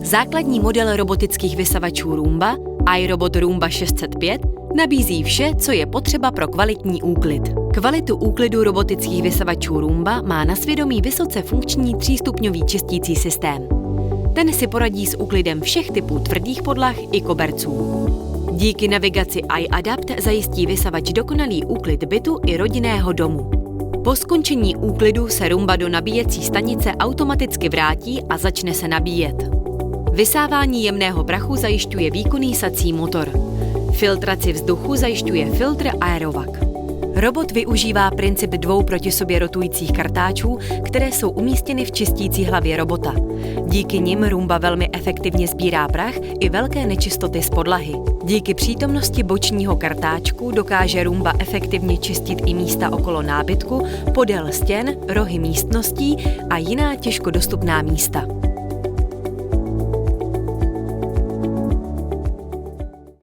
Základní model robotických vysavačů Roomba, iRobot Roomba 605, nabízí vše, co je potřeba pro kvalitní úklid. Kvalitu úklidu robotických vysavačů Roomba má na svědomí vysoce funkční třístupňový čistící systém. Ten si poradí s úklidem všech typů tvrdých podlah i koberců. Díky navigaci iAdapt zajistí vysavač dokonalý úklid bytu i rodinného domu. Po skončení úklidu se Roomba do nabíjecí stanice automaticky vrátí a začne se nabíjet. Vysávání jemného prachu zajišťuje výkonný sací motor. Filtraci vzduchu zajišťuje filtr Aerovac. Robot využívá princip 2 proti sobě rotujících kartáčů, které jsou umístěny v čistící hlavě robota. Díky nim Roomba velmi efektivně sbírá prach i velké nečistoty z podlahy. Díky přítomnosti bočního kartáčku dokáže Roomba efektivně čistit i místa okolo nábytku, podél stěn, rohy místností a jiná těžko dostupná místa.